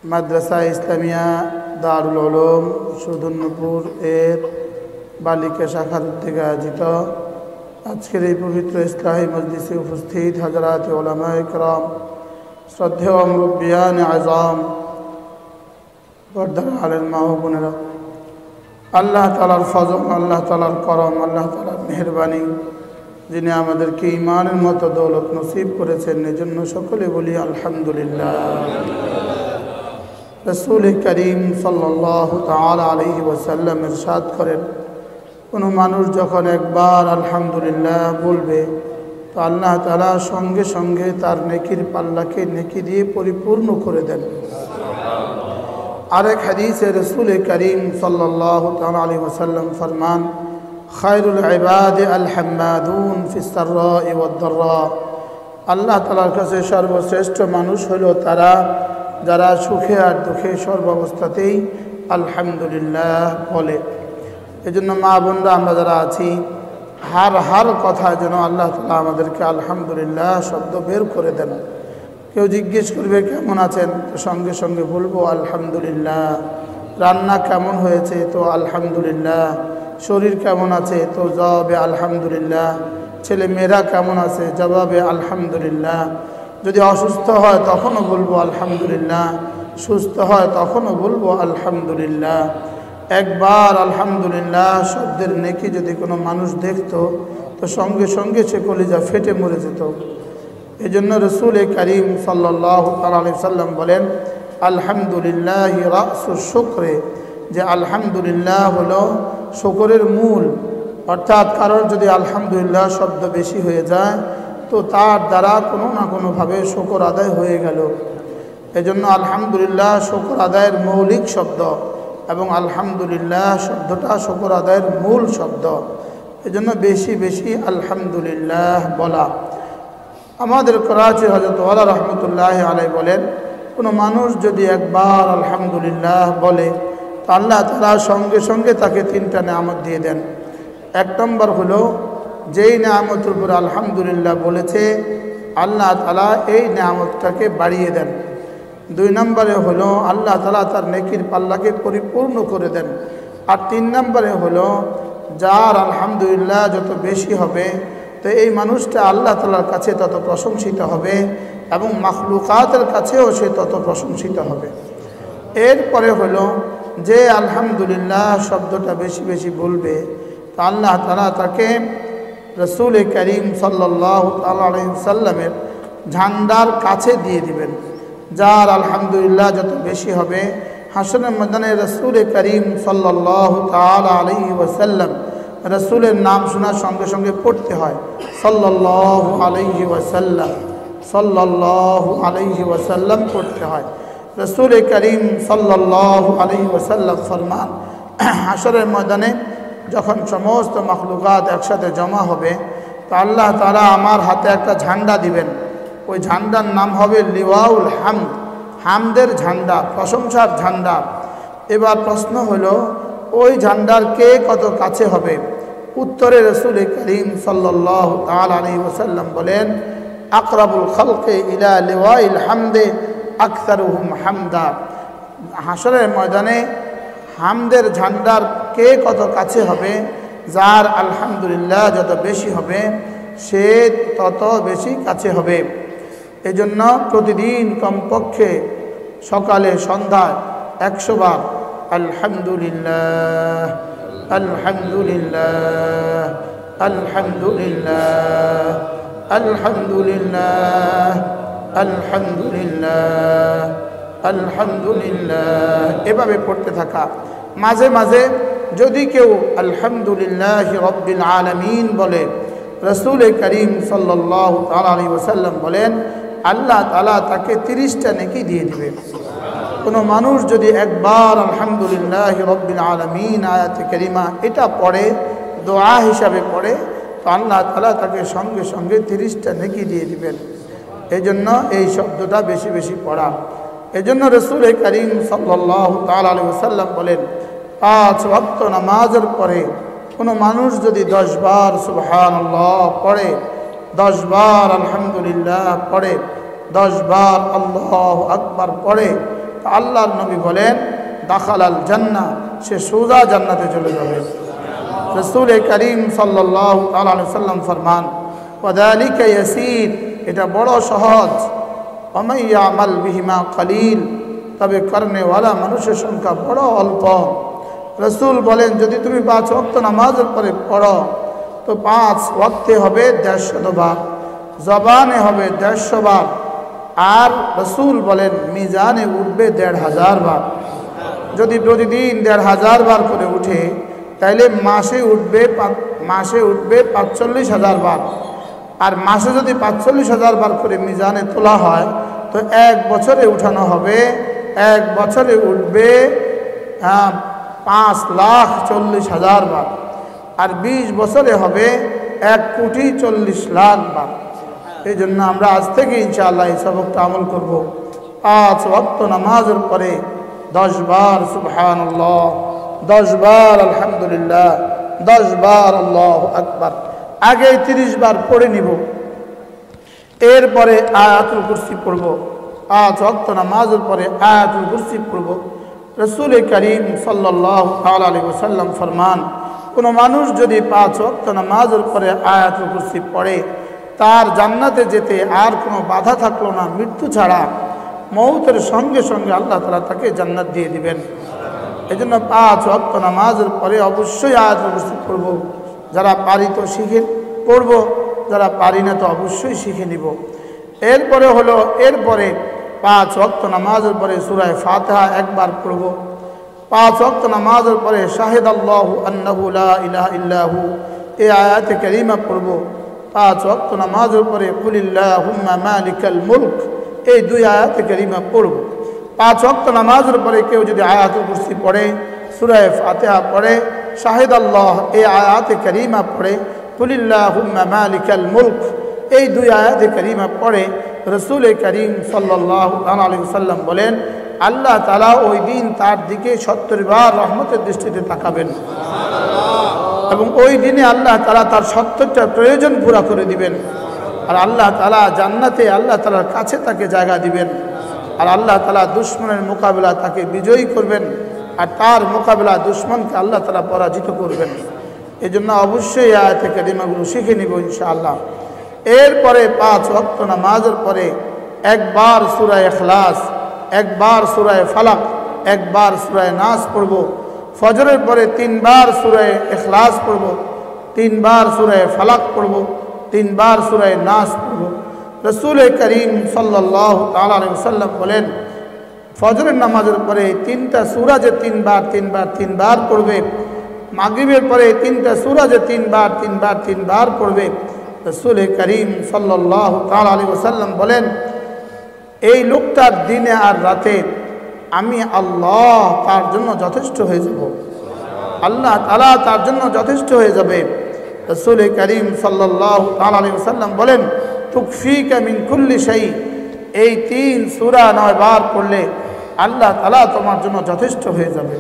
মাদ্রাসা ইসলামিয়া দারুল উলুম সুদুন্নপুর এর বালিকা শাখার উদ্যোগে আয়োজিত আজকের এই পবিত্র ইসলাহি মজলিসে উপস্থিত হযরত উলামায়ে কেরাম, শ্রদ্ধেয় মুরব্বিয়ান আযম, পর্দার আলেম মা ও বোনেরা, আল্লাহ তাআলার ফজল, আল্লাহ তাআলার করম, আল্লাহ তাআলার মেহেরবানি, যিনি আমাদেরকে ঈমানের মতো দৌলত নসিব করেছেন, এজন্য সকলে বলি আলহামদুলিল্লাহ। রাসূল করিম সাল্লাল্লাহু তাআলা আলাইহি ওয়াসাল্লাম ইরশাদ করেন, কোনো মানুষ যখন একবার আলহামদুলিল্লাহ বলবে তো আল্লাহ তাআলা সঙ্গে সঙ্গে তার নেকির পাল্লাকে নেকি দিয়ে পরিপূর্ণ করে দেন। আরেক হাদিসে রাসূল করিম সাল্লাল্লাহু তাআলা আলাইহি ওয়াসাল্লাম ফরমান, খায়রুল ইবাদি আল হাম্মাদুন ফিস সাররা'i ওয়াদ দাররা। আল্লাহ তাআলার কাছে সর্বশ্রেষ্ঠ মানুষ হলো তারা যারা সুখে আর দুঃখে সর্বাবস্থাতেই আলহামদুলিল্লাহ বলে। এজন্য মা বোনরা, আমরা যারা আছি, হার কথা যেন আল্লাহ তাআলা আমাদেরকে আলহামদুলিল্লাহ শব্দ বের করে দেন। কেউ জিজ্ঞেস করবে কেমন আছেন, তো সঙ্গে সঙ্গে বলবো আলহামদুলিল্লাহ। রান্না কেমন হয়েছে, তো আলহামদুলিল্লাহ। শরীর কেমন আছে, তো জবাবে আলহামদুলিল্লাহ। ছেলে মেয়েরা কেমন আছে, জবাবে আলহামদুলিল্লাহ। যদি অসুস্থ হয় তখনও বলবো আলহামদুলিল্লাহ, সুস্থ হয় তখনও বলবো আলহামদুলিল্লাহ। একবার আলহামদুলিল্লাহ শব্দের নেকি যদি কোনো মানুষ দেখত তো সঙ্গে সঙ্গে সে কলিজা ফেটে মরে যেত। এই জন্য রাসূল করিম সাল্লাল্লাহু আলাইহি ওয়াসাল্লাম বলেন, আলহামদুলিল্লাহ রাসুশ শুকরে, যে আলহামদুলিল্লাহ হলো শুকরের মূল। অর্থাৎ কারোর যদি আলহামদুলিল্লাহ শব্দ বেশি হয়ে যায় তো তার দ্বারা কোনো না কোনোভাবে শুকর আদায় হয়ে গেল। এজন্য আলহামদুলিল্লাহ শুকর আদায়ের মৌলিক শব্দ এবং আলহামদুলিল্লাহ শব্দটা শুকর আদায়ের মূল শব্দ। এজন্য বেশি বেশি আলহামদুলিল্লাহ বলা। আমাদের করাচি হযরত ওয়ালা রহমতুল্লাহ আলাইহি বলেন, কোনো মানুষ যদি একবার আলহামদুলিল্লাহ বলে তো আল্লাহ তাআলা সঙ্গে সঙ্গে তাকে 3টা নেয়ামত দিয়ে দেন। 1 নম্বর হলো, যেই নেয়ামতের উপর আলহামদুলিল্লাহ বলেছে আল্লাহ তাআলা এই নেয়ামতটাকে বাড়িয়ে দেন। 2 নম্বরে হলো আল্লাহ তাআলা তার নেকির পাল্লাকে পরিপূর্ণ করে দেন। আর 3 নম্বরে হলো, যার আলহামদুলিল্লাহ যত বেশি হবে তো এই মানুষটা আল্লাহ তাআলার কাছে তত প্রশংসিত হবে এবং মাখলুকাতের কাছেও সে তত প্রশংসিত হবে। এরপরে হলো, যে আলহামদুলিল্লাহ শব্দটা বেশি বেশি বলবে তো আল্লাহ তাআলা তাকে রাসূল করিম সাল্লাল্লাহু আলাইহি ওয়াসাল্লামের ঝান্ডার কাছে দিয়ে দিবেন। যার আলহামদুলিল্লাহ যত বেশি হবে, হাসরের ময়দানে রাসূল করিম সাল্লাল্লাহু আলাইহি ওয়াসাল্লাম, রাসূলের নাম শোনার সঙ্গে সঙ্গে পড়তে হয় সাল্লাল্লাহু আলাইহি ওয়াসাল্লাম, সাল্লাল্লাহু আলাইহি ওয়াসাল্লাম পড়তে হয়। রাসূল করিম সাল্লাল্লাহু আলাইহি ওয়াসাল্লাম ফরমান, হাসরের ময়দানে যখন সমস্ত মাখলুকাত একসাথে জমা হবে তো আল্লাহ তাআলা আমার হাতে একটা ঝান্ডা দিবেন। ওই ঝান্ডার নাম হবে লিওয়াউল হামদ, হামদের ঝান্ডা, প্রশংসার ঝান্ডা। এবার প্রশ্ন হলো, ওই ঝান্ডার কে কত কাছে হবে? উত্তরে রাসূল করিম সাল্লাল্লাহু আলাইহি ওয়াসাল্লাম বলেন, আকরাবুল খালকে ইলা লিওয়াইল হামদে আকসারুহুম হামদা। হাসরের ময়দানে হামদের ঝান্ডার কে কত কাছে হবে? যার আলহামদুলিল্লাহ যত বেশি হবে সে তত বেশি কাছে হবে। এজন্য প্রতিদিন কমপক্ষে সকালে সন্ধ্যায় 100 বার আলহামদুলিল্লাহ, আলহামদুলিল্লাহ, আলহামদুলিল্লাহ, আলহামদুলিল্লাহ, আলহামদুলিল্লাহ, আলহামদুলিল্লাহ এভাবে পড়তে থাকা। মাঝে মাঝে যদি কেউ আলহামদুলিল্লাহ রাব্বিল আলামিন বলে, রাসূল করিম সাল্লাল্লাহু আলাইহি ওয়াসাল্লাম বলেন আল্লাহ তাআলা তাকে 30টা নেকি দিয়ে দিবে। কোনো মানুষ যদি একবার আলহামদুলিল্লাহ রাব্বিল আলামিন আয়াতে কারিমা এটা পড়ে, দোয়া হিসাবে পড়ে, তো আল্লাহ তাআলা তাকে সঙ্গে সঙ্গে 30টা নেকি দিয়ে দিবেন। এই জন্য এই শব্দটা বেশি বেশি পড়া। এই জন্য রাসূল করিম সাল্লাল্লাহু আলাইহি ওয়াসাল্লাম বলেন, 5 ওয়াক্ত নামাজের পরে কোনো মানুষ যদি 10 বার সুবহানাল্লাহ পড়ে, 10 বার আলহামদুলিল্লাহ পড়ে, 10 বার আল্লাহু আকবার পড়ে, আল্লাহর নবী বলেন দাখালাল জান্নাহ, সে সোজা জান্নাতে চলে যাবে। রাসূল করিম সাল্লাল্লাহু আলাইহি ওয়াসাল্লাম ফরমান ওয়াযালিকা ইয়াসীর, এটা বড় সহজ। ওয়ামান ইয়ামাল বিহিমা কলিল, তবে করনেওয়ালা মানুষের সংখ্যা বড় অল্প। রাসূল বলেন যদি তুমি 5 ওয়াক্ত নামাজের পরে পড়ো তো 5 ওয়াক্তে হবে 150 বার, জবানে হবে 150 বার, আর রাসূল বলেন মিজানে উঠবে 1500 বার। যদি প্রতিদিন 1500 বার করে উঠে তাইলে মাসে উঠবে 45,000 বার। আর মাসে যদি 45,000 বার করে মিজানে তোলা হয় তো 1 বছরে উঠানো হবে, 1 বছরে উঠবে 5,40,000 বার। আর 20 বছরে হবে 1,40,00,000 বার। এই জন্য আমরা আজ থেকে ইনশাআল্লাহ এই সবকটা আমল করব। 5 ওয়াক্ত নামাজের পরে 10 বার সুবহানাল্লাহ, 10 বার আলহামদুলিল্লাহ, 10 বার আল্লাহু আকবার। আগে 30 বার পড়ে নিব, এরপরে আয়াতুল কুরসি পড়ব। 5 ওয়াক্ত নামাজের পরে আয়াতুল কুরসি পড়ব। রাসূল করিম সাল্লাল্লাহু আলাইহি ওয়াসাল্লাম ফরমান কোনো মানুষ যদি 5 ওয়াক্ত নামাজের পরে আয়াতুল কুরসি পড়ে তার জান্নাতে যেতে আর কোনো বাধা থাকলো না, মৃত্যু ছাড়া মৌতের সঙ্গে সঙ্গে আল্লাহ তাআলা তাকে জান্নাত দিয়ে দিবেন। এই জন্য 5 ওয়াক্ত নামাজের পরে অবশ্যই আয়াতুল কুরসি পড়ব। যারা পারি তো শিখে পড়ব, যারা পারি না তো অবশ্যই শিখে নিব। এরপরে 5 ওয়াক্ত নামাজের পরে সূরা ফাতিহা একবার পড়ব। 5 ওয়াক্ত নামাজের পরে শাহিদাল্লাহু আন্নাহু লা ইলাহা ইল্লাহু এই আয়াতে কারিমা পড়ব। 5 ওয়াক্ত নামাজের পরে কুলিল্লাহুম্মা মালিকাল মুলক এই 2 আয়াতে কারিমা পড়ব। 5 ওয়াক্ত নামাজের পরে কেউ যদি আয়াতুল কুরসি পড়ে, সূরা ফাতিহা পড়ে, শাহিদাল্লাহ এই আয়াতে কারিমা পড়ে, কুলিল্লাহুম্মা মালিকাল মুলক এই 2 আয়াতে কারিমা পড়ে, রাসূল করিম সাল্লাল্লাহু আলাইহি ওয়াসাল্লাম বলেন আল্লাহ তাআলা ওই দিন তার দিকে 70 বার রহমতের দৃষ্টিতে তাকাবেন এবং ওই দিনে আল্লাহ তাআলা তার 70টা প্রয়োজন পুরা করে দিবেন। আর আল্লাহ তাআলা জান্নাতে আল্লাহ তাআলার কাছে তাকে জায়গা দিবেন। আর আল্লাহ তাআলা দুশমনের মোকাবিলা তাকে বিজয়ী করবেন, আর তার মোকাবিলা দুশমনকে আল্লাহ তাআলা পরাজিত করবেন। এই জন্য অবশ্যই আয়াতে কারিমাগুলো শিখে নিব ইনশাআল্লাহ। এরপরে 5 ওয়াক্ত নামাজের পরে একবার সূরা ইখলাস, একবার সূরা ফালাক, একবার সূরা নাস পড়ব। ফজরের পরে 3 বার সূরা ইখলাস পড়ব, 3 বার সূরা ফালাক পড়ব, 3 বার সূরা নাস পড়ব। রাসূল করিম সাল্লাল্লাহু তাআলা আলাইহি ওয়াসাল্লাম বলেন ফজরের নামাজের পরে 3টা সূরা যে 3 বার পড়বে, মাগরিবের পরে 3টা সূরা যে 3 বার পড়বে। রাসূল করিম সাল্লাল্লাহু তাআলা আলাইহি ওয়াসাল্লাম বলেন এই লোকটার দিনে আর রাতে আমি আল্লাহ তার জন্য যথেষ্ট হয়ে যাব, আল্লাহ তাআলা তার জন্য যথেষ্ট হয়ে যাবে। রাসূল করিম সাল্লাল্লাহু তাআলা আলাইহি ওয়াসাল্লাম বলেন তুকফিকা মিন কুল্লি শাই, এই 3 সূরা 9 বার পড়লে আল্লাহ তাআলা তোমার জন্য যথেষ্ট হয়ে যাবে।